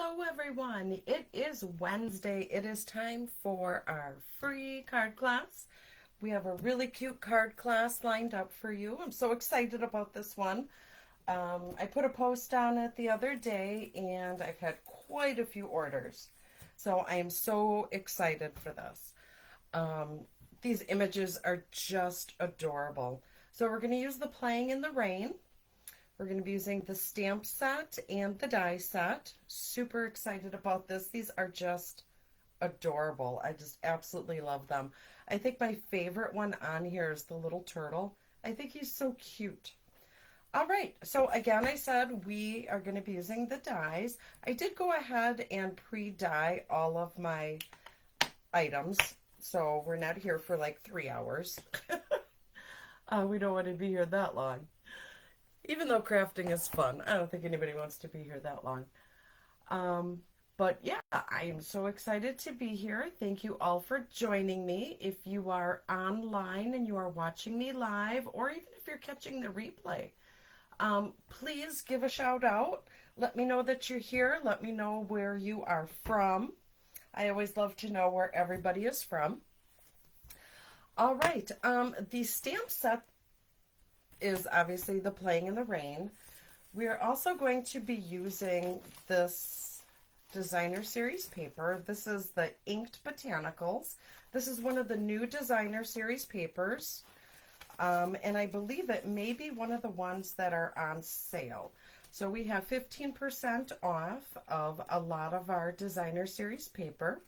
Hello everyone, it is Wednesday. It is time for our free card class. We have a really cute card class lined up for you. I'm so excited about this one. I put a post on it the other day and I've had quite a few orders. So I am so excited for this. These images are just adorable. So we're going to use the Playing in the Rain. We're going to be using the stamp set and the die set. Super excited about this. These are just adorable. I just absolutely love them. I think my favorite one on here is the little turtle. I think he's so cute. All right, so again, I said we are going to be using the dies. I did go ahead and pre-die all of my items, so we're not here for like 3 hours. We don't want to be here that long. Even though crafting is fun, I don't think anybody wants to be here that long. But yeah, I am so excited to be here. Thank you all for joining me. If you are online and you are watching me live, or even if you're catching the replay, please give a shout out. Let me know that you're here. Let me know where you are from. I always love to know where everybody is from. All right, the stamp set is obviously the Playing in the Rain. We are also going to be using this designer series paper. This is the Inked Botanicals. This is one of the new designer series papers. And I believe it may be one of the ones that are on sale. So we have 15% off of a lot of our designer series paper.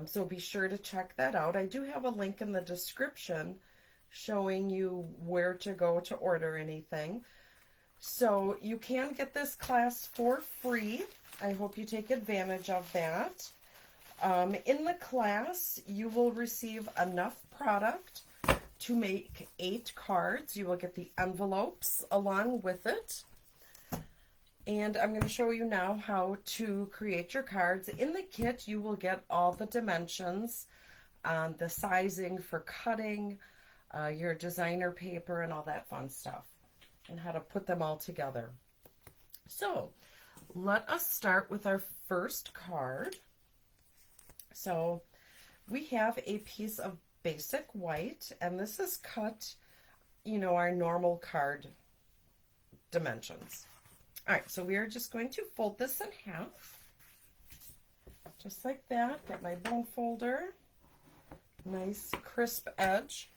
So be sure to check that out. I do have a link in the description showing you where to go to order anything. So you can get this class for free. I hope you take advantage of that. In the class, you will receive enough product to make 8 cards. You will get the envelopes along with it. And I'm going to show you now how to create your cards. In the kit, you will get all the dimensions, the sizing for cutting, your designer paper and all that fun stuff, and how to put them all together. So let us start with our first card. So we have a piece of basic white, and this is cut, our normal card dimensions. All right, so we are just going to fold this in half, just like that. Got my bone folder, nice crisp edge.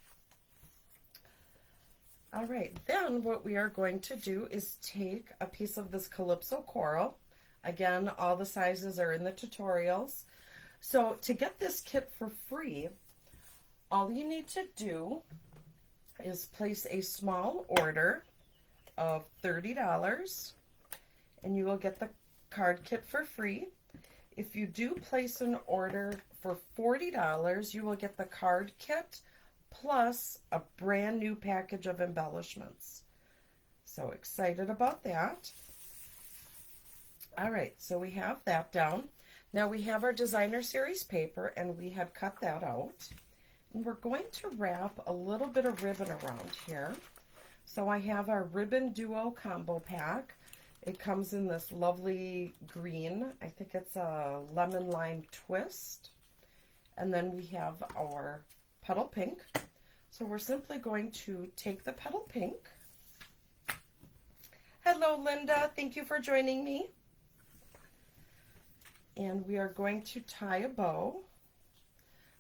All right, then what we are going to do is take a piece of this Calypso Coral. Again, all the sizes are in the tutorials. So to get this kit for free, all you need to do is place a small order of $30 and you will get the card kit for free. If you do place an order for $40, you will get the card kit plus a brand new package of embellishments. So excited about that. All right, so we have that down. Now we have our designer series paper, and we have cut that out. And we're going to wrap a little bit of ribbon around here. So I have our Ribbon Duo combo pack. It comes in this lovely green. I think it's a lemon lime twist. And then we have our petal pink. So we're simply going to take the petal pink. Hello, Linda. Thank you for joining me. And we are going to tie a bow.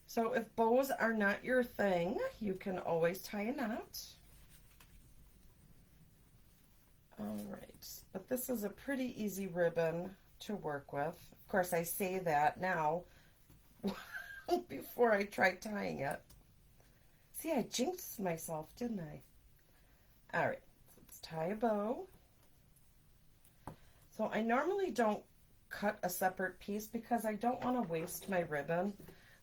So if bows are not your thing, you can always tie a knot. All right, but this is a pretty easy ribbon to work with. Of course, I say that now before I try tying it. See, I jinxed myself, didn't I? All right, let's tie a bow. So I normally don't cut a separate piece because I don't want to waste my ribbon.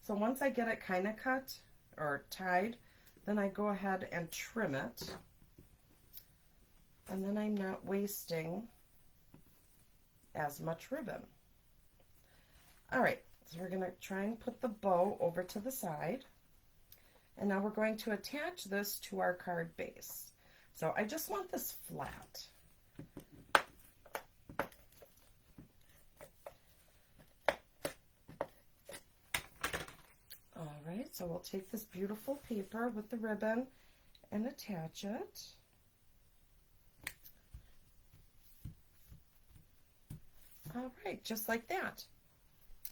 So once I get it kind of cut or tied, then I go ahead and trim it. And then I'm not wasting as much ribbon. All right, so we're going to try and put the bow over to the side. And now we're going to attach this to our card base. So I just want this flat. So we'll take this beautiful paper with the ribbon and attach it. All right, just like that.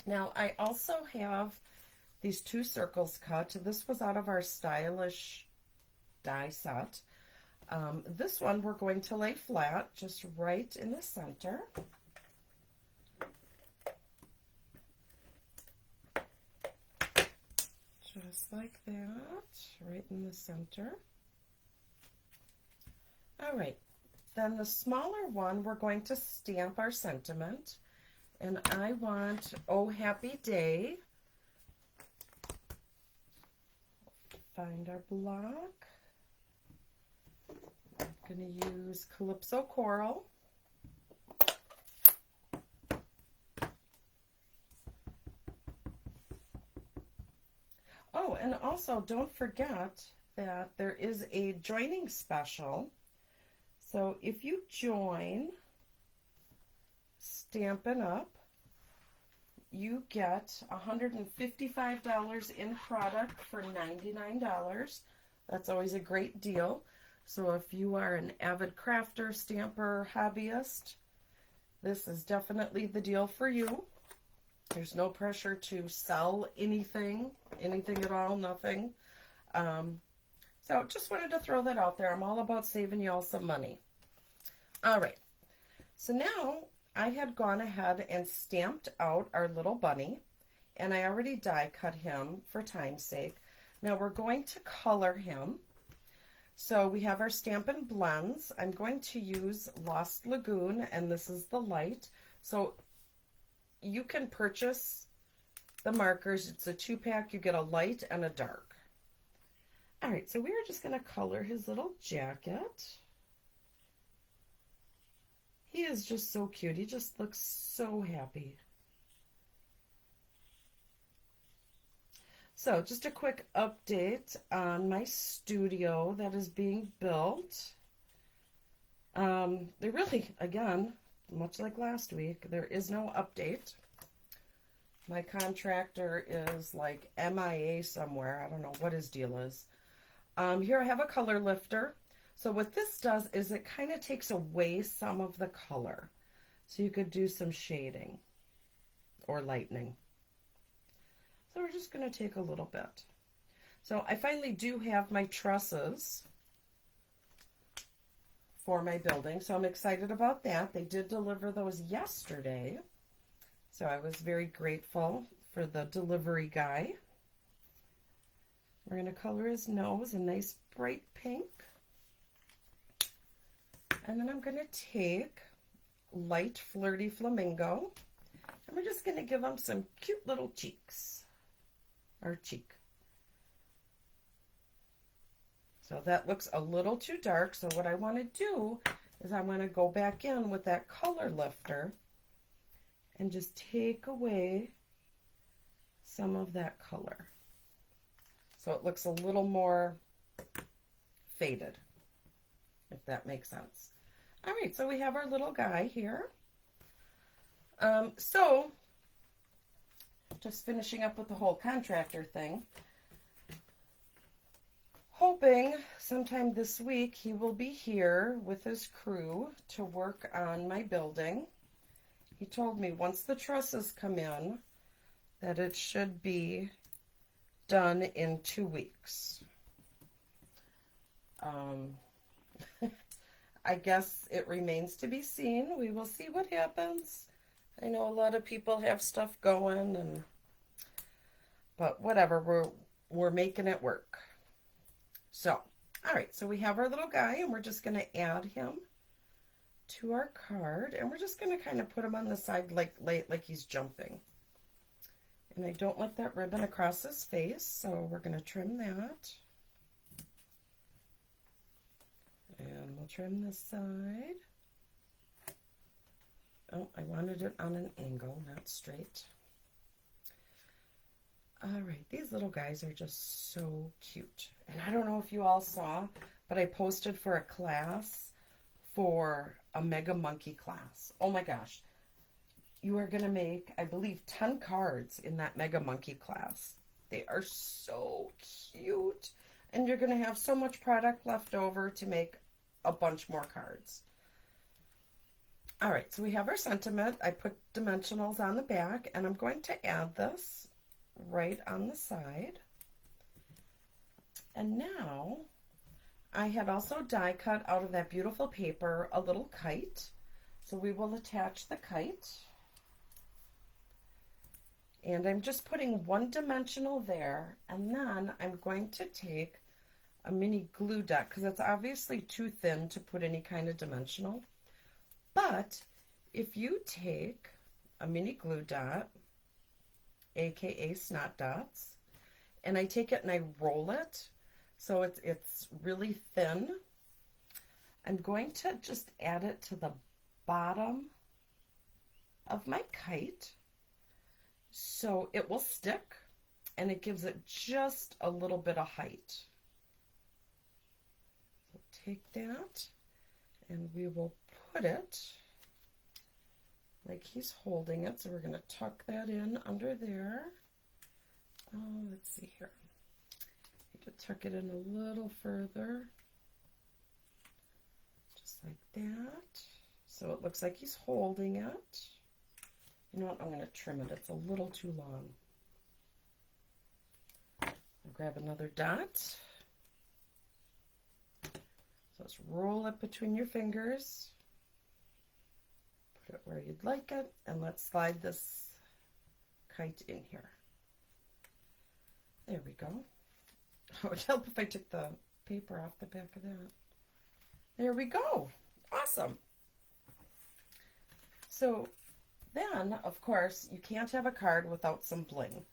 Now I also have these 2 circles cut. This was out of our stylish die set. This one we're going to lay flat, just right in the center. Just like that, right in the center. All right, then the smaller one, we're going to stamp our sentiment. And I want, oh, happy day. Find our block. I'm going to use Calypso Coral. Oh, and also don't forget that there is a joining special. So if you join Stampin' Up, you get $155 in product for $99. That's always a great deal. So if you are an avid crafter, stamper, hobbyist, this is definitely the deal for you. There's no pressure to sell anything at all, nothing. So just wanted to throw that out there. I'm all about saving y'all some money. All right, so now I had gone ahead and stamped out our little bunny, and I already die cut him for time's sake. Now we're going to color him. So we have our Stampin' Blends. I'm going to use Lost Lagoon, and this is the light. So you can purchase the markers. It's a 2-pack. You get a light and a dark. All right, so we are just going to color his little jacket. He is just so cute. He just looks so happy. So just a quick update on my studio that is being built. They really, again, much like last week, there is no update. My contractor is like MIA somewhere. I don't know what his deal is. Here I have a color lifter. So what this does is it kind of takes away some of the color. So you could do some shading or lightening. So we're just going to take a little bit. So I finally do have my trusses for my building. So I'm excited about that. They did deliver those yesterday. So I was very grateful for the delivery guy. We're going to color his nose a nice bright pink. And then I'm going to take Light Flirty Flamingo, and we're just going to give him some cute little cheeks, or cheek. So that looks a little too dark, so what I want to do is I want to go back in with that color lifter and just take away some of that color. So it looks a little more faded, if that makes sense. All right, so we have our little guy here. So just finishing up with the whole contractor thing. Hoping sometime this week he will be here with his crew to work on my building. He told me once the trusses come in that it should be done in 2 weeks. I guess it remains to be seen. We will see what happens. I know a lot of people have stuff going, but whatever, we're making it work. So, all right, so we have our little guy, and we're just going to add him to our card, and we're just going to kind of put him on the side like he's jumping. And I don't want that ribbon across his face, so we're going to trim that. And we'll trim this side. Oh, I wanted it on an angle, not straight. All right, these little guys are just so cute. And I don't know if you all saw, but I posted for a class for a Mega Monkey class. Oh my gosh. You are going to make, I believe, 10 cards in that Mega Monkey class. They are so cute. And you're going to have so much product left over to make a bunch more cards. All right, so we have our sentiment. I put dimensionals on the back, and I'm going to add this right on the side. And now I had also die cut out of that beautiful paper a little kite. So we will attach the kite. And I'm just putting one dimensional there, and then I'm going to take a mini glue dot because it's obviously too thin to put any kind of dimensional. But if you take a mini glue dot, aka snot dots, and I take it and I roll it so it's really thin, I'm going to just add it to the bottom of my kite so it will stick and it gives it just a little bit of height. So take that and we will put it like he's holding it. So we're going to tuck that in under there. Oh, let's see here. I need to tuck it in a little further. Just like that. So it looks like he's holding it. You know what? I'm going to trim it. It's a little too long. I'll grab another dot. So let's roll it between your fingers. Put it where you'd like it. And let's slide this kite in here. There we go. Oh, it would help if I took the paper off the back of that. There we go. Awesome. So then, of course, you can't have a card without some bling.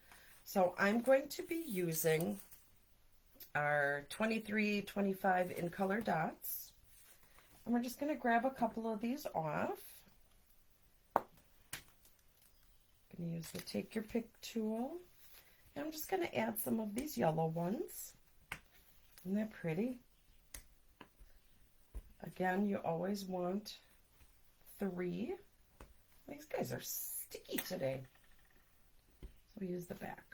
So I'm going to be using our 23, 25 in color dots. And we're just going to grab a couple of these off. I'm going to use the Take Your Pick tool. And I'm just going to add some of these yellow ones. Isn't that pretty? Again, you always want 3. These guys are sticky today. So we use the back.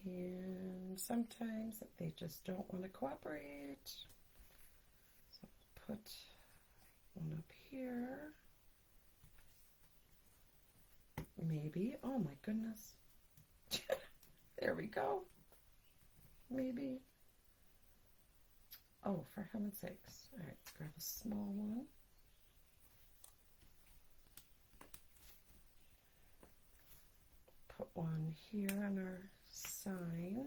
And sometimes they just don't want to cooperate. So put one up here. Maybe. Oh my goodness. There we go. Maybe. Oh, for heaven's sakes. All right, let's grab a small one. Put one here on our sign. And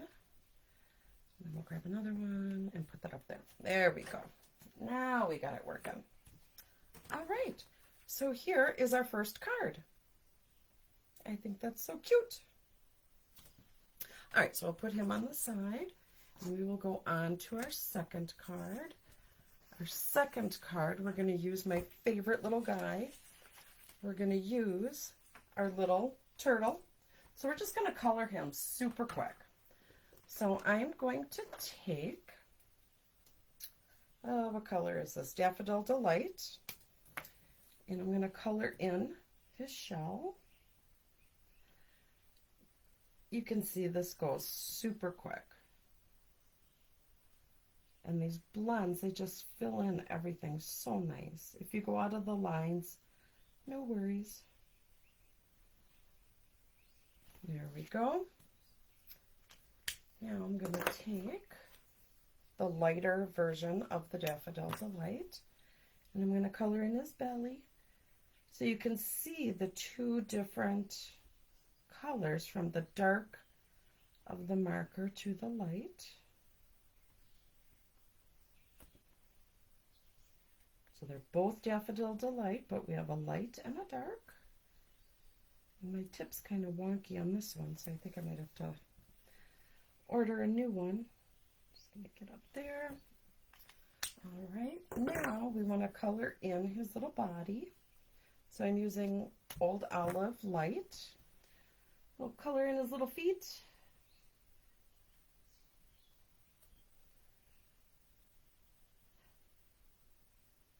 then we'll grab another one and put that up there. There we go. Now we got it working. All right. So here is our first card. I think that's so cute. All right, so I'll put him on the side. And we will go on to our second card. Our second card, we're going to use my favorite little guy. We're going to use our little turtle. So we're just going to color him super quick. So I'm going to take, what color is this? Daffodil Delight. And I'm going to color in his shell. You can see this goes super quick. And these blends, they just fill in everything so nice. If you go out of the lines, no worries. There we go. Now I'm going to take the lighter version of the Daffodil Delight, and I'm going to color in his belly. So you can see the two different colors from the dark of the marker to the light. So they're both Daffodil Delight, but we have a light and a dark. And my tip's kind of wonky on this one, so I think I might have to order a new one. Just gonna get up there. All right, now we want to color in his little body. So I'm using Old Olive Light. We'll color in his little feet.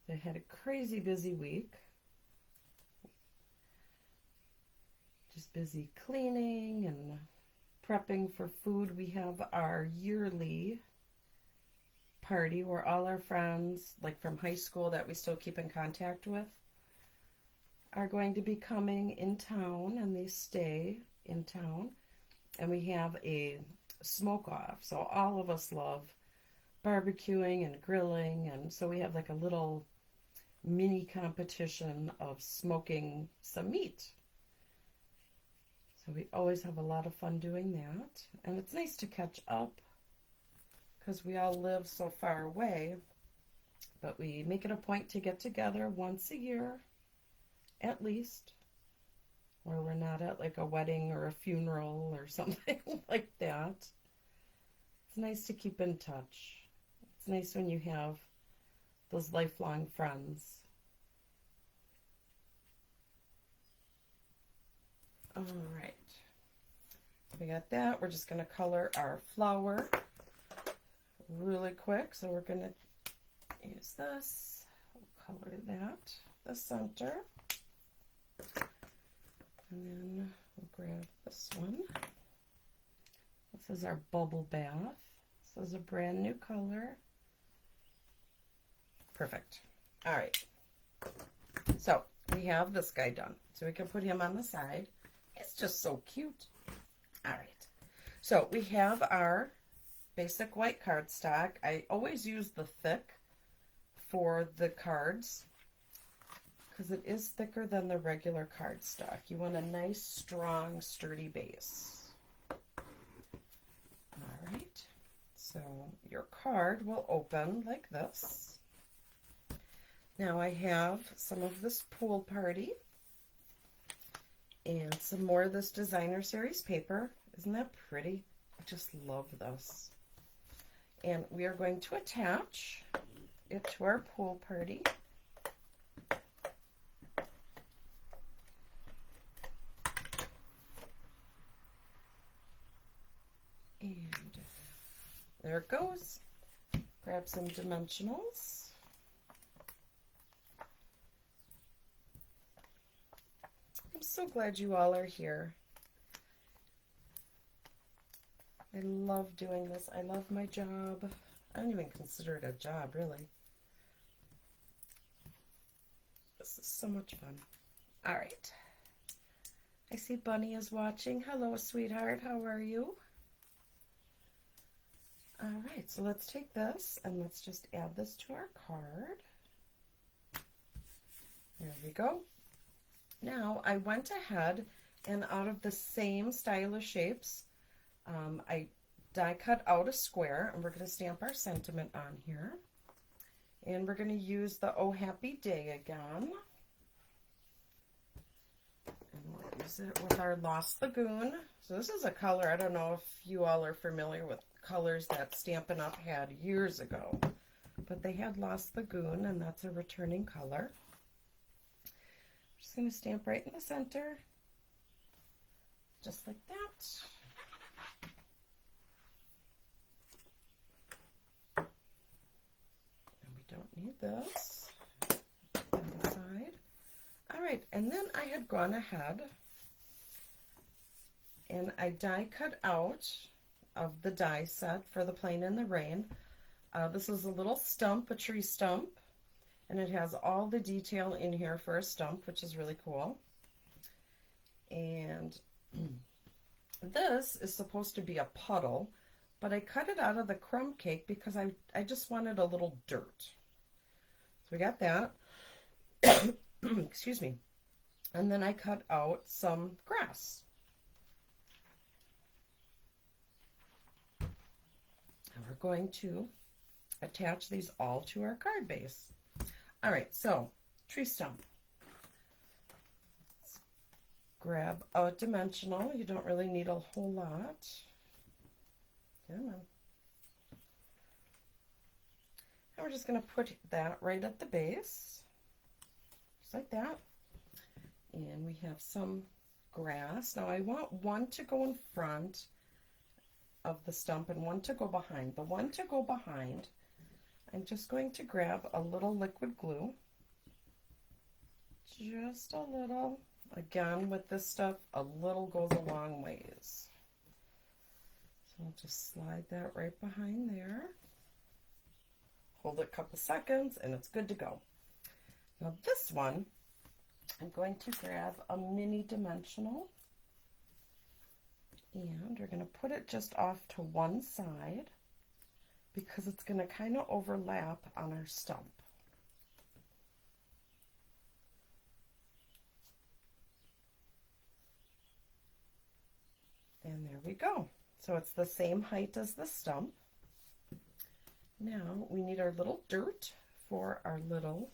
They had a crazy busy week. Just busy cleaning and prepping for food. We have our yearly party where all our friends, like from high school that we still keep in contact with, are going to be coming in town, and they stay in town. And we have a smoke off. So all of us love barbecuing and grilling, and so we have like a little mini competition of smoking some meat. So we always have a lot of fun doing that, and it's nice to catch up because we all live so far away, but we make it a point to get together once a year at least, where we're not at like a wedding or a funeral or something like that. It's nice to keep in touch. It's nice when you have those lifelong friends. All right, we got that. We're just going to color our flower really quick. So we're going to use this. We'll color that, the center. And then we'll grab this one. This is our bubble bath. This is a brand new color. Perfect. All right. So we have this guy done. So we can put him on the side. It's just so cute. All right. So we have our basic white cardstock. I always use the thick for the cards because it is thicker than the regular cardstock. You want a nice, strong, sturdy base. All right. So your card will open like this. Now I have some of this pool party and some more of this designer series paper. Isn't that pretty? I just love this. And we are going to attach it to our pool party. And there it goes. Grab some dimensionals. I'm so glad you all are here. I love doing this. I love my job. I don't even consider it a job, really. This is so much fun. All right. I see Bunny is watching. Hello, sweetheart. How are you? All right, so let's take this and let's just add this to our card. There we go. Now, I went ahead and out of the same style of shapes, I die cut out a square, and we're going to stamp our sentiment on here. And we're going to use the Oh Happy Day again. And we'll use it with our Lost Lagoon. So this is a color, I don't know if you all are familiar with colors that Stampin' Up! Had years ago, but they had Lost Lagoon, and that's a returning color. Just going to stamp right in the center, just like that. And we don't need this on the side. All right, and then I had gone ahead and I die cut out of the die set for the Plain in the Rain. This is a little stump, a tree stump. And it has all the detail in here for a stump, which is really cool. And this is supposed to be a puddle, but I cut it out of the crumb cake because I just wanted a little dirt. So we got that. Excuse me. And then I cut out some grass. And we're going to attach these all to our card base. All right, so tree stump. Let's grab a dimensional. You don't really need a whole lot. Come on. And we're just going to put that right at the base, just like that. And we have some grass. Now I want one to go in front of the stump and one to go behind. The one to go behind, I'm just going to grab a little liquid glue, just a little. Again, with this stuff, a little goes a long ways. So I'll just slide that right behind there. Hold it a couple seconds and it's good to go. Now this one, I'm going to grab a mini dimensional and we're going to put it just off to one side because it's going to kind of overlap on our stump. And there we go. So it's the same height as the stump. Now we need our little dirt for our little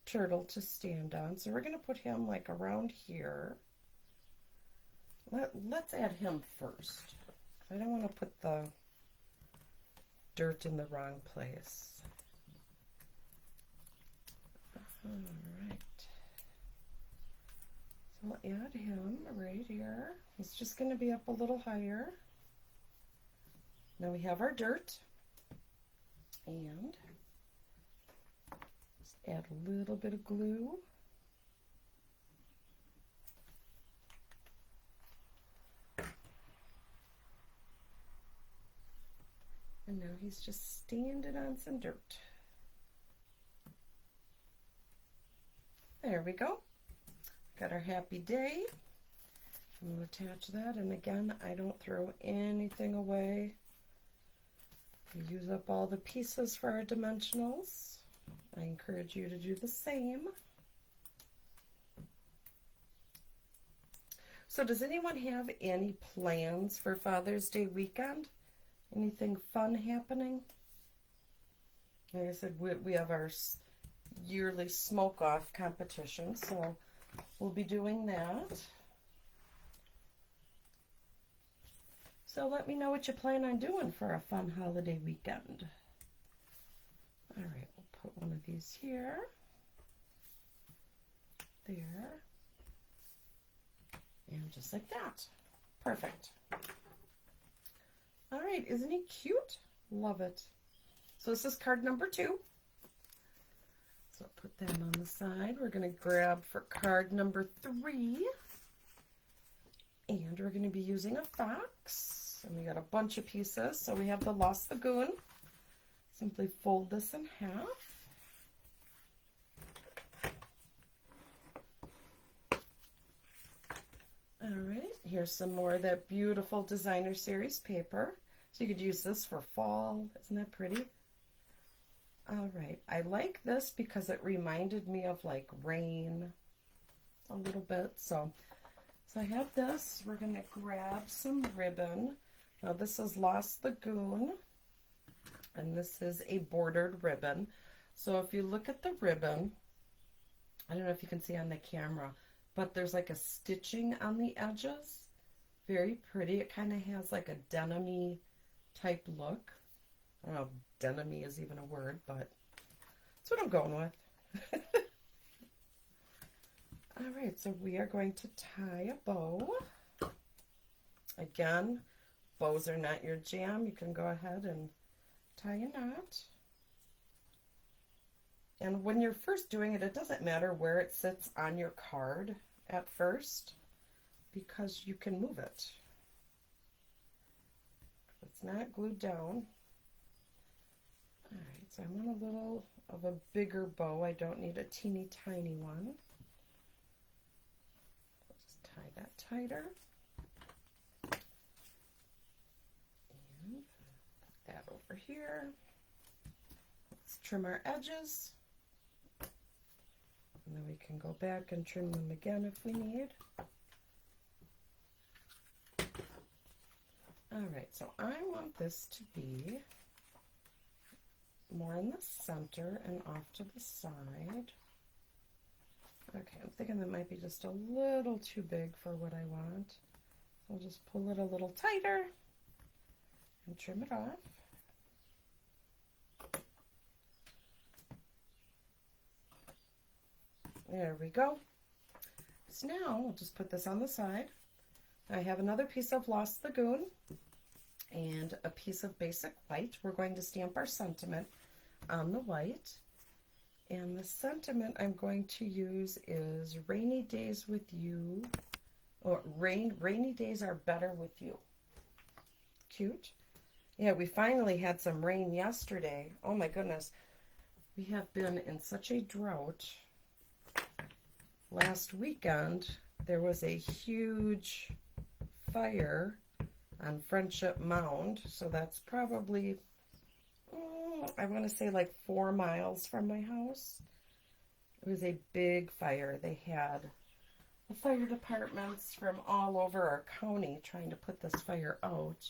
turtle to stand on. So we're going to put him like around here. Let's add him first. I don't want to put the dirt in the wrong place. All right. So I'll add him right here. He's just going to be up a little higher. Now we have our dirt. And just add a little bit of glue. And now he's just standing on some dirt. There we go. Got our happy day. I'm going to attach that, and again, I don't throw anything away. We use up all the pieces for our dimensionals. I encourage you to do the same. So does anyone have any plans for Father's Day weekend? Anything fun happening? Like I said, we have our yearly smoke-off competition, so we'll be doing that. So let me know what you plan on doing for a fun holiday weekend. All right, we'll put one of these here, there, and just like that. Perfect. All right, isn't he cute? Love it. So this is card number 2. So I'll put that on the side. We're going to grab for card number 3. And we're going to be using a fox. And we got a bunch of pieces. So we have the Lost Lagoon. Simply fold this in half. All right, here's some more of that beautiful designer series paper. So you could use this for fall. Isn't that pretty? All right, I like this because it reminded me of like rain a little bit. So I have this. We're going to grab some ribbon. Now this is Lost Lagoon, and this is a bordered ribbon. So if you look at the ribbon, I don't know if you can see on the camera, but there's like a stitching on the edges. Very pretty. It kind of has like a denim-y type look. I don't know if denim-y is even a word, but that's what I'm going with. All right, so we are going to tie a bow. Again, bows are not your jam. You can go ahead and tie a knot. And when you're first doing it, it doesn't matter where it sits on your card at first, because you can move it. It's not glued down. All right, so I want a little of a bigger bow. I don't need a teeny tiny one. Just tie that tighter. And put that over here. Let's trim our edges. And then we can go back and trim them again if we need. All right, so I want this to be more in the center and off to the side. Okay, I'm thinking that might be just a little too big for what I want. I'll just pull it a little tighter and trim it off. There we go. So now we'll just put this on the side. I have another piece of Lost Lagoon and a piece of basic white. We're going to stamp our sentiment on the white. And the sentiment I'm going to use is rainy days with you, or rainy days are better with you. cute? Yeah, we finally had some rain yesterday. Oh my goodness. We have been in such a drought. Last weekend, there was a huge fire on Friendship Mound. So that's probably, I want to say like 4 miles from my house. It was a big fire. They had the fire departments from all over our county trying to put this fire out.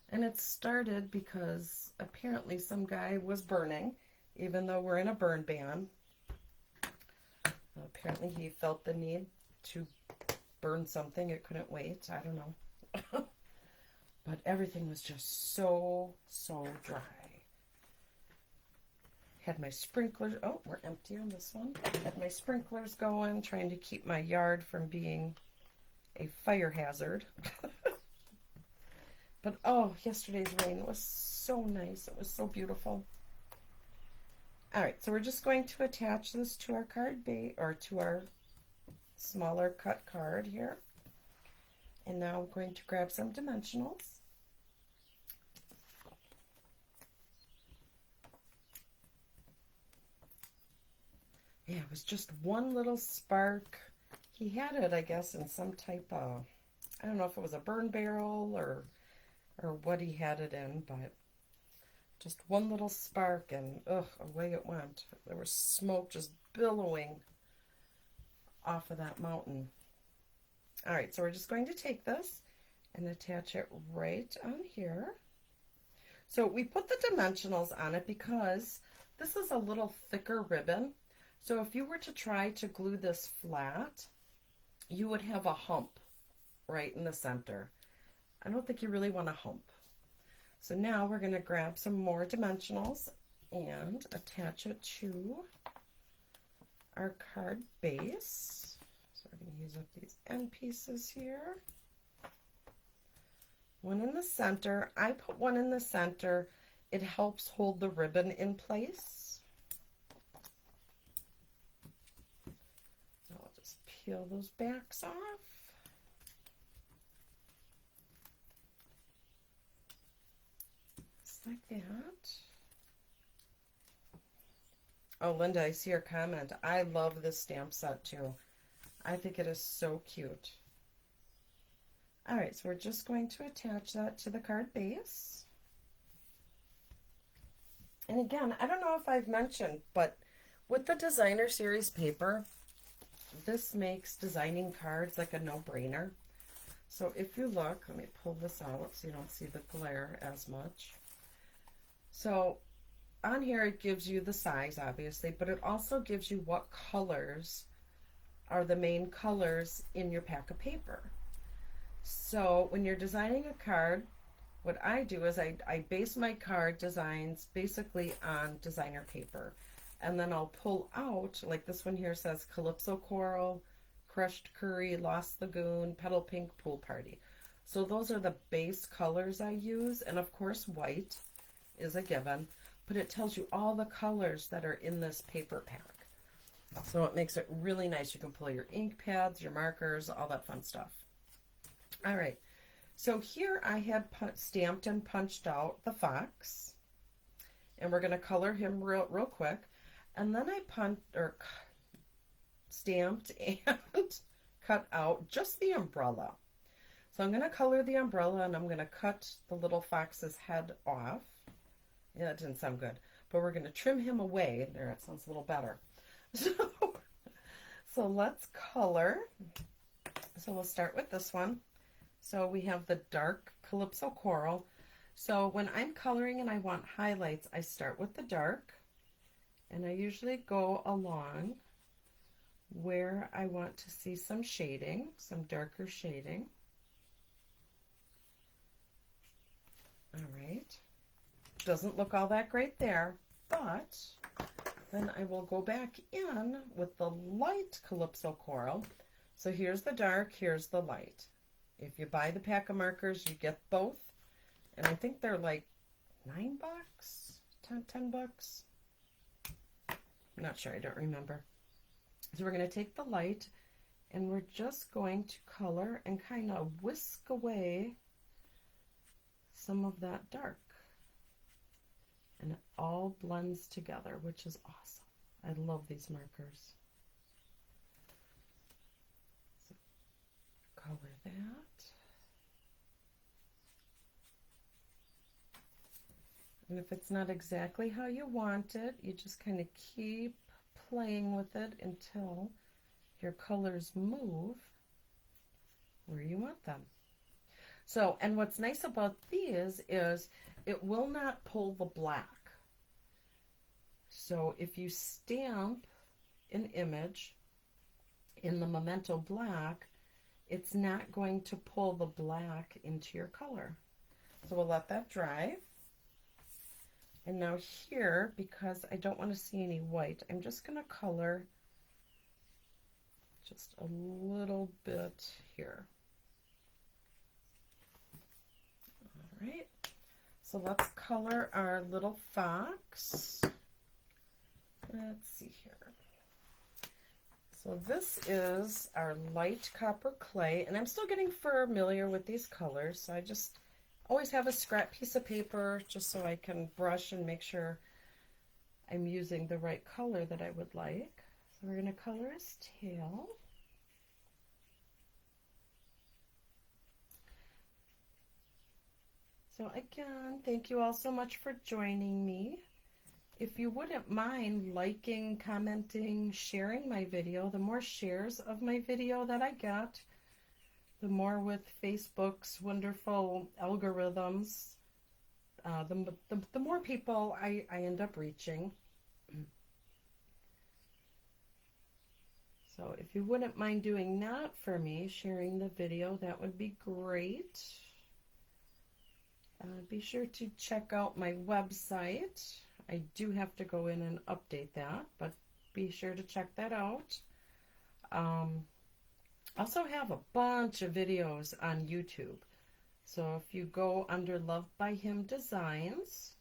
And it started because apparently some guy was burning, even though we're in a burn ban. Apparently he felt the need to burn something. It couldn't wait. I don't know. But everything was just so dry. Had my sprinklers, oh, we're empty on this one. Had my sprinklers going, trying to keep my yard from being a fire hazard. But oh, yesterday's rain was so nice. It was so beautiful. All right, so we're just going to attach this to our card base, or to our smaller cut card here. And now I'm going to grab some dimensionals. Yeah, it was just one little spark. He had it, I guess, in some type of, I don't know if it was a burn barrel or what he had it in, but just one little spark and away it went. There was smoke just billowing off of that mountain. All right, so we're just going to take this and attach it right on here. So we put the dimensionals on it because this is a little thicker ribbon. So if you were to try to glue this flat, you would have a hump right in the center. I don't think you really want a hump. So now we're going to grab some more dimensionals and attach it to our card base. So we're going to use up these end pieces here. One in the center. I put one in the center. It helps hold the ribbon in place. I'll just peel those backs off. Like that. Oh, Linda, I see your comment. I love this stamp set too. I think it is so cute. All right, so we're just going to attach that to the card base. And again, I don't know if I've mentioned, but with the designer series paper, this makes designing cards like a no-brainer. So if you look, let me pull this out so you don't see the glare as much. So on here it gives you the size, obviously, but it also gives you what colors are the main colors in your pack of paper. So when you're designing a card, what I do is I base my card designs basically on designer paper. And then I'll pull out, like this one here says Calypso Coral, Crushed Curry, Lost Lagoon, Petal Pink, Pool Party. So those are the base colors I use, and of course white is a given, but it tells you all the colors that are in this paper pack. So it makes it really nice. You can pull your ink pads, your markers, all that fun stuff. All right, so here I had stamped and punched out the fox, and we're going to color him real quick, and then I stamped and cut out just the umbrella. So I'm going to color the umbrella, and I'm going to cut the little fox's head off. Yeah, that didn't sound good. But we're going to trim him away. There, it sounds a little better. So let's color. So we'll start with this one. So we have the dark Calypso Coral. So when I'm coloring and I want highlights, I start with the dark. And I usually go along where I want to see some shading, some darker shading. All right. Doesn't look all that great there, but then I will go back in with the light Calypso Coral. So here's the dark, here's the light. If you buy the pack of markers, you get both. And I think they're like $9, 10 bucks. I'm not sure, I don't remember. So we're going to take the light and we're just going to color and kind of whisk away some of that dark. And it all blends together, which is awesome. I love these markers. So color that. And if it's not exactly how you want it, you just kind of keep playing with it until your colors move where you want them. So, and what's nice about these is it will not pull the black. So if you stamp an image in the Memento black, it's not going to pull the black into your color. So we'll let that dry. And now here, because I don't want to see any white, I'm just going to color just a little bit here. All right, so let's color our little fox. Let's see here. So this is our light copper clay, and I'm still getting familiar with these colors, so I just always have a scrap piece of paper just so I can brush and make sure I'm using the right color that I would like. So we're going to color his tail. So again, thank you all so much for joining me. If you wouldn't mind liking, commenting, sharing my video, the more shares of my video that I get, the more with Facebook's wonderful algorithms, the more people I end up reaching. So if you wouldn't mind doing that for me, sharing the video, that would be great. Be sure to check out my website. I do have to go in and update that, but be sure to check that out. Also have a bunch of videos on YouTube. So if you go under Love by Him Designs,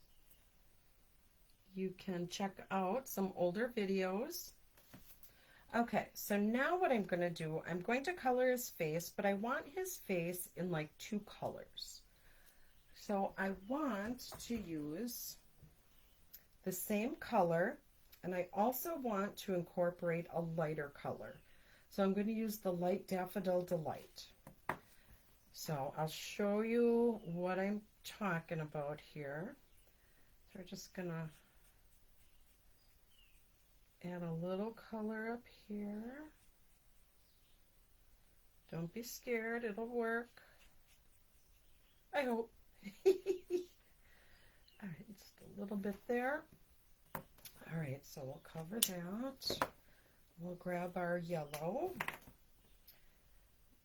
you can check out some older videos. Okay, so now what I'm going to do, I'm going to color his face, but I want his face in like 2 colors. So I want to use the same color, and I also want to incorporate a lighter color. So I'm going to use the light Daffodil Delight. So I'll show you what I'm talking about here. So we're just going to add a little color up here. Don't be scared, it'll work. I hope. All right, just a little bit there. All right, so we'll cover that. We'll grab our yellow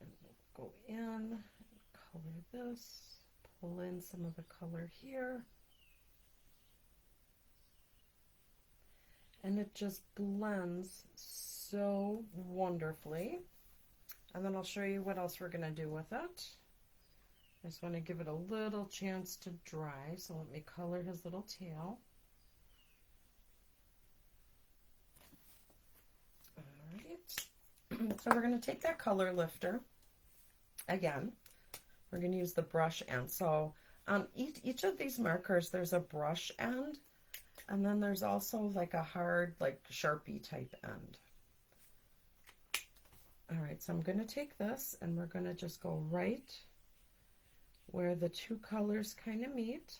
and we'll go in and color this, pull in some of the color here, and it just blends so wonderfully. And then I'll show you what else we're going to do with it. I just want to give it a little chance to dry, so let me color his little tail. So we're going to take that color lifter again. We're going to use the brush end. So on each of these markers, there's a brush end, and then there's also like a hard, like Sharpie type end. All right, so I'm going to take this and we're going to just go right where the 2 colors kind of meet.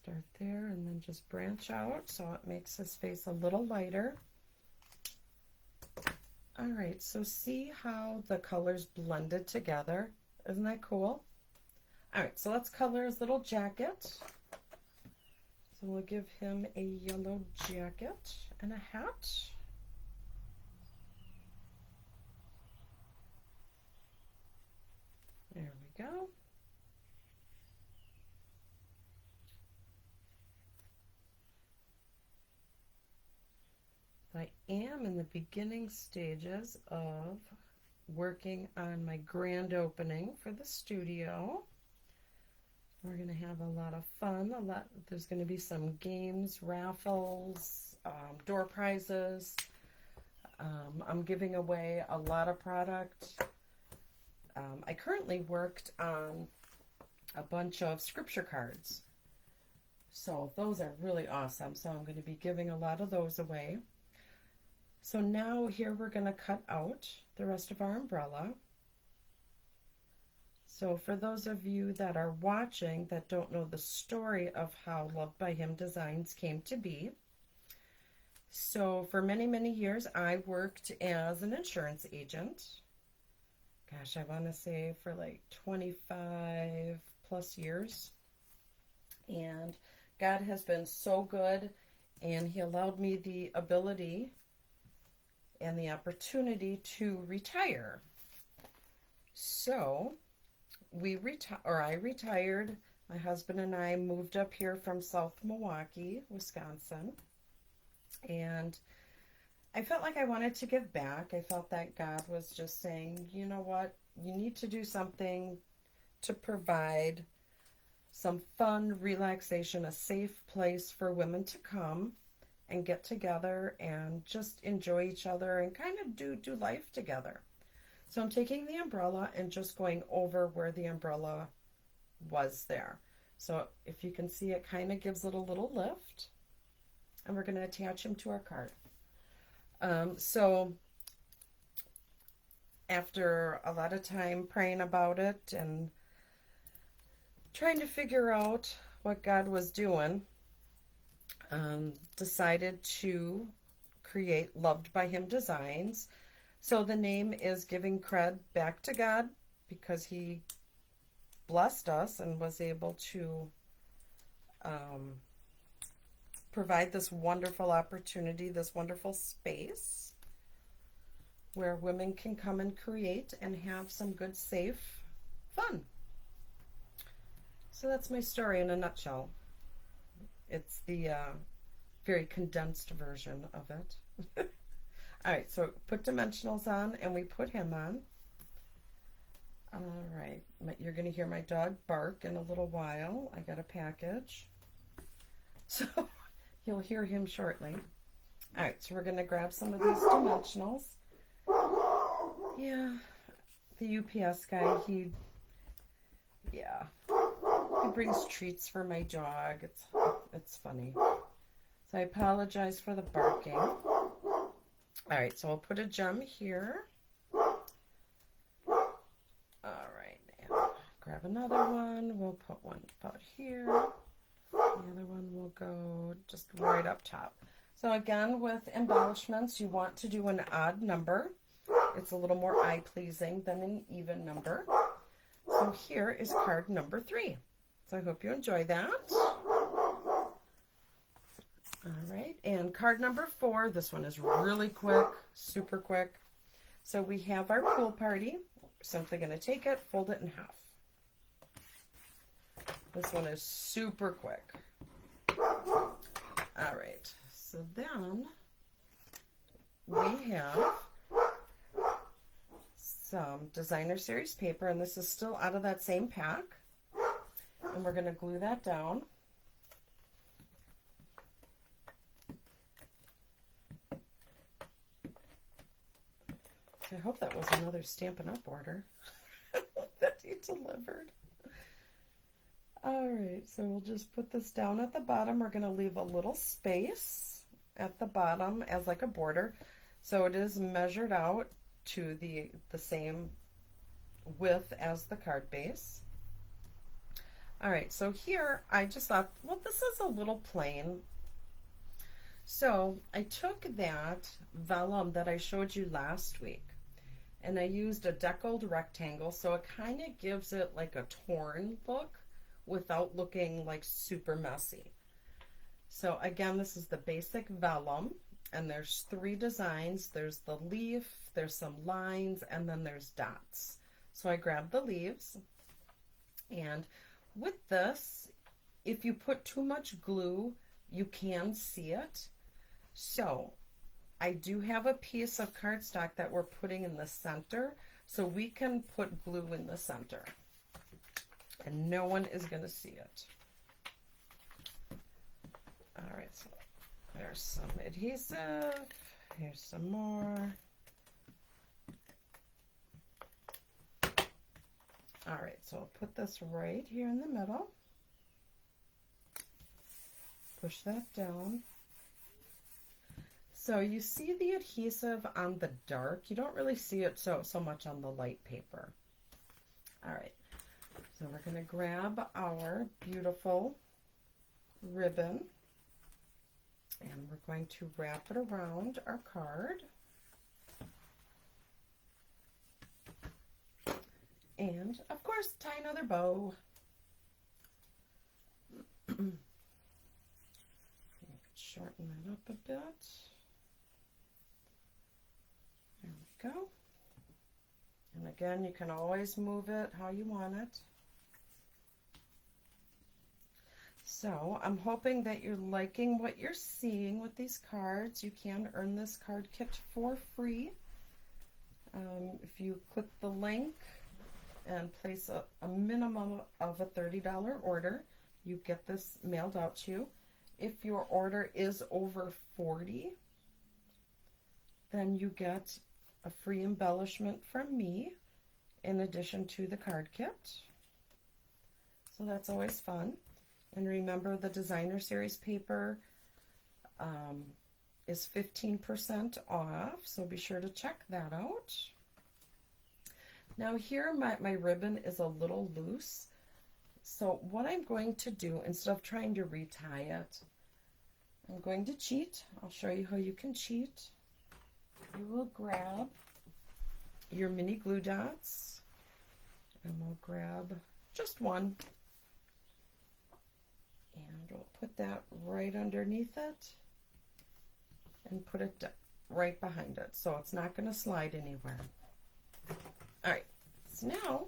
Start there and then just branch out so it makes his face a little lighter. All right, so see how the colors blended together? Isn't that cool? All right, so let's color his little jacket. So we'll give him a yellow jacket and a hat. There we go. I am in the beginning stages of working on my grand opening for the studio. We're going to have a lot of fun. There's going to be some games, raffles, door prizes. I'm giving away a lot of product I currently worked on a bunch of scripture cards. So those are really awesome. So I'm going to be giving a lot of those away. So now here we're going to cut out the rest of our umbrella. So for those of you that are watching that don't know the story of how Loved by Him Designs came to be, so for many, many years I worked as an insurance agent. Gosh, I want to say for like 25 plus years. And God has been so good, and He allowed me the ability and the opportunity to retire. So I retired. My husband and I moved up here from South Milwaukee, Wisconsin. And I felt like I wanted to give back. I felt that God was just saying, you know what? You need to do something to provide some fun, relaxation, a safe place for women to come and get together and just enjoy each other and kind of do life together. So I'm taking the umbrella and just going over where the umbrella was there. So if you can see, it kind of gives it a little lift. And we're going to attach him to our card. So after a lot of time praying about it and trying to figure out what God was doing, decided to create Loved by Him Designs. So the name is giving cred back to God because He blessed us and was able to provide this wonderful opportunity, this wonderful space where women can come and create and have some good, safe fun. So that's my story in a nutshell. It's the very condensed version of it. All right, so put dimensionals on, and we put him on. All right, you're going to hear my dog bark in a little while. I got a package. So you'll hear him shortly. All right, so we're going to grab some of these dimensionals. Yeah, the UPS guy, he brings treats for my dog. It's funny. So I apologize for the barking. All right, so I'll put a gem here. All right, and grab another one. We'll put one about here. The other one will go just right up top. So again, with embellishments, you want to do an odd number. It's a little more eye-pleasing than an even number. So here is card number 3. So I hope you enjoy that. All right, and card number 4, this one is really quick, super quick. So we have our pool party. Simply going to take it, fold it in half. This one is super quick. All right, so then we have some designer series paper, and this is still out of that same pack. And we're going to glue that down. I hope that was another Stampin' Up! Order that he delivered. All right, so we'll just put this down at the bottom. We're going to leave a little space at the bottom as like a border. So it is measured out to the same width as the card base. All right, so here I just thought, well, this is a little plain. So I took that vellum that I showed you last week, and I used a deckled rectangle, so it kind of gives it like a torn look without looking like super messy. So again, this is the basic vellum, and there's 3 designs. There's the leaf, there's some lines, and then there's dots. So I grabbed the leaves, and with this, if you put too much glue, you can see it. So I do have a piece of cardstock that we're putting in the center, so we can put glue in the center and no one is going to see it. All right, so there's some adhesive. Here's some more. All right, so I'll put this right here in the middle. Push that down. So you see the adhesive on the dark. You don't really see it so much on the light paper. All right, so we're going to grab our beautiful ribbon and we're going to wrap it around our card. And of course, tie another bow. Shorten that up a bit. There we go. And again, you can always move it how you want it. So I'm hoping that you're liking what you're seeing with these cards. You can earn this card kit for free. If you click the link and place a minimum of a $30 order, you get this mailed out to you. If your order is over $40, then you get a free embellishment from me in addition to the card kit. So that's always fun. And remember, the designer series paper is 15% off, so be sure to check that out. Now here my ribbon is a little loose, so what I'm going to do, instead of trying to retie it, I'm going to cheat. I'll show you how you can cheat. You will grab your mini glue dots, and we'll grab just one, and we'll put that right underneath it and put it right behind it, so it's not going to slide anywhere. All right, so now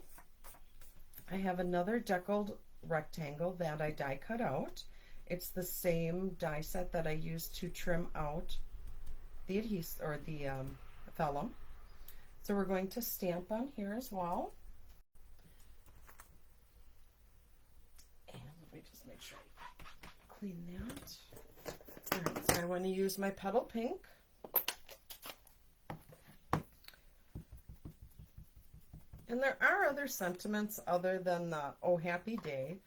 I have another deckled rectangle that I die cut out. It's the same die set that I used to trim out the adhesive or the vellum. So we're going to stamp on here as well. And let me just make sure I clean that. All right, so I want to use my petal pink. And there are other sentiments other than the "Oh Happy Day."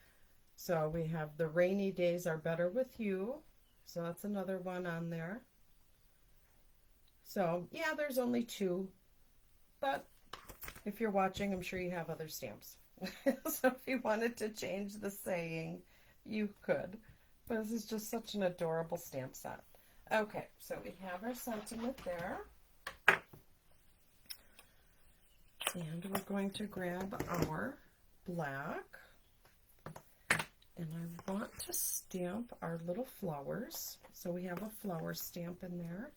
So we have "The Rainy Days Are Better With You." So that's another one on there. So yeah, there's only two. But if you're watching, I'm sure you have other stamps. So if you wanted to change the saying, you could. But this is just such an adorable stamp set. Okay, so we have our sentiment there. And we're going to grab our black, and I want to stamp our little flowers. So we have a flower stamp in there.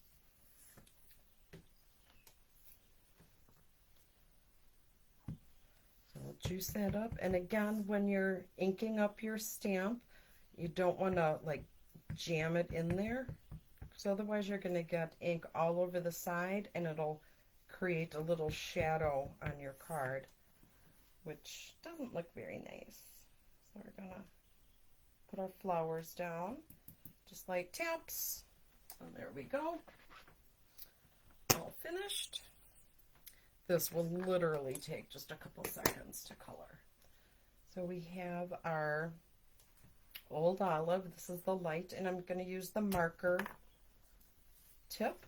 So we'll juice that up. And again, when you're inking up your stamp, you don't want to like jam it in there, because otherwise you're going to get ink all over the side and it'll create a little shadow on your card, which doesn't look very nice. So we're gonna put our flowers down, just like taps. And there we go. All finished. This will literally take just a couple seconds to color. So we have our Old Olive. This is the light, and I'm going to use the marker tip.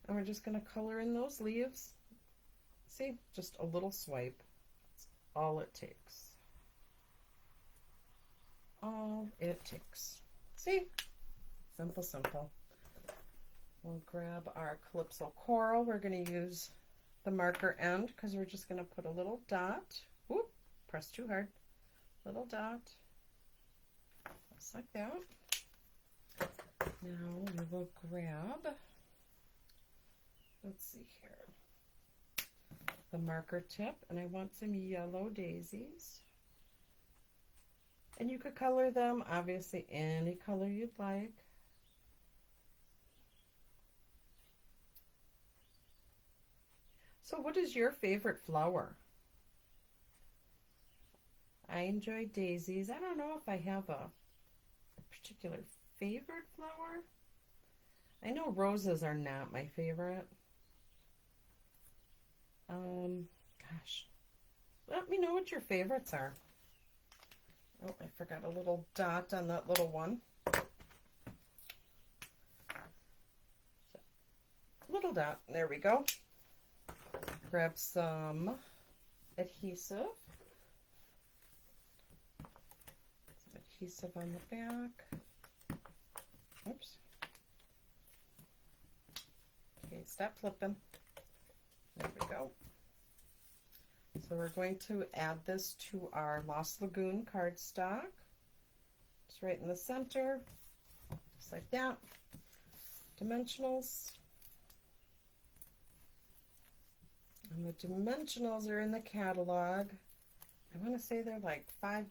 And we're just going to color in those leaves. See, just a little swipe. That's all it takes. All it takes. See? Simple, simple. We'll grab our Calypso Coral. We're going to use the marker end because we're just going to put a little dot. Whoop, press too hard. Little dot. Just like that. Now we will grab, let's see here, the marker tip, and I want some yellow daisies. And you could color them, obviously, any color you'd like. So what is your favorite flower? I enjoy daisies. I don't know if I have a particular favorite flower. I know roses are not my favorite. Gosh. Let me know what your favorites are. Oh, I forgot a little dot on that little one. Little dot. There we go. Grab some adhesive. Some adhesive on the back. Oops. Okay, stop flipping. There we go. So we're going to add this to our Lost Lagoon cardstock. Just right in the center, just like that. Dimensionals. And the dimensionals are in the catalog. I want to say they're like $5,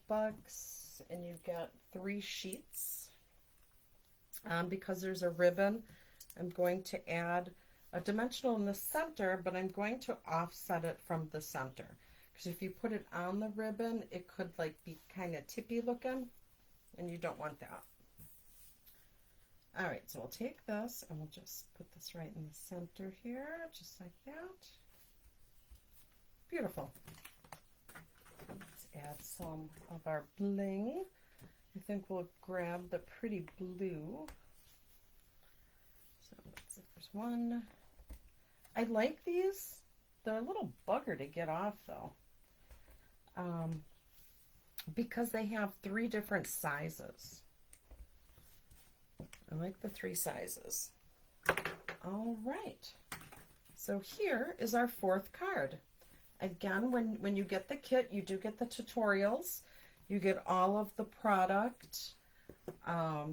and you get 3 sheets. Because there's a ribbon, I'm going to add a dimensional in the center, but I'm going to offset it from the center. Because if you put it on the ribbon, it could like be kind of tippy looking, and you don't want that. All right, so we'll take this and we'll just put this right in the center here, just like that. Beautiful. Let's add some of our bling. I think we'll grab the pretty blue. So let's see, there's one. I like these. They're a little bugger to get off though. Because they have 3 different sizes. I like the 3 sizes. All right. So here is our 4th card. Again, when you get the kit, you do get the tutorials. You get all of the product.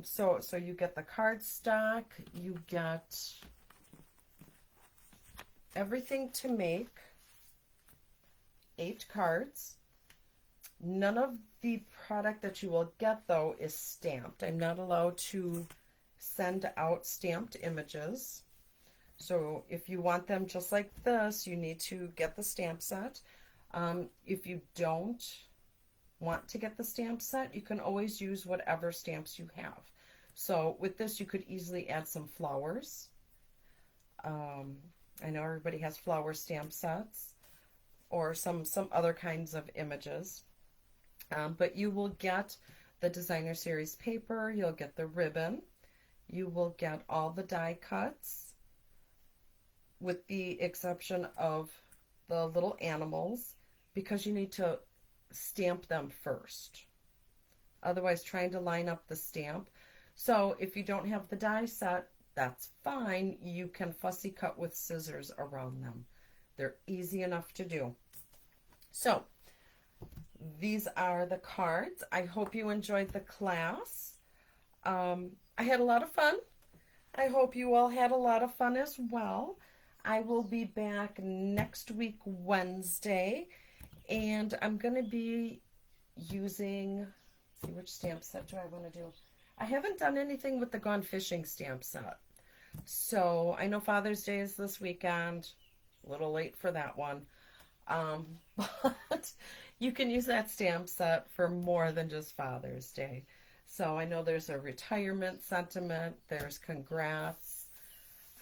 So you get the cardstock. You get everything to make 8 cards. None of the product that you will get, though, is stamped. I'm not allowed to send out stamped images. So if you want them just like this, you need to get the stamp set. If you don't want to get the stamp set, you can always use whatever stamps you have. So with this, you could easily add some flowers. I know everybody has flower stamp sets or some other kinds of images. But you will get the designer series paper, you'll get the ribbon, you will get all the die cuts, with the exception of the little animals, because you need to stamp them first. Otherwise, trying to line up the stamp. So if you don't have the die set, that's fine. You can fussy cut with scissors around them. They're easy enough to do. So these are the cards. I hope you enjoyed the class. I had a lot of fun. I hope you all had a lot of fun as well. I will be back next week, Wednesday, and I'm going to be using, let's see, which stamp set do I want to do? I haven't done anything with the Gone Fishing stamp set. So I know Father's Day is this weekend, a little late for that one. But you can use that stamp set for more than just Father's Day. So I know there's a retirement sentiment, there's congrats.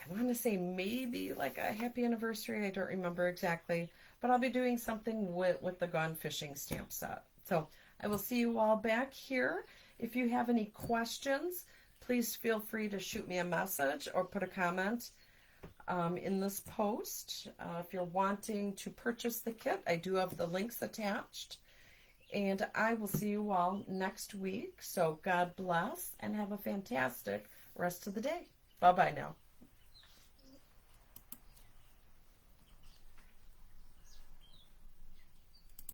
I want to say maybe like a happy anniversary. I don't remember exactly, but I'll be doing something with the Gone Fishing stamp set. So I will see you all back here. If you have any questions, please feel free to shoot me a message or put a comment in this post. If you're wanting to purchase the kit, I do have the links attached. And I will see you all next week. So God bless and have a fantastic rest of the day. Bye-bye now.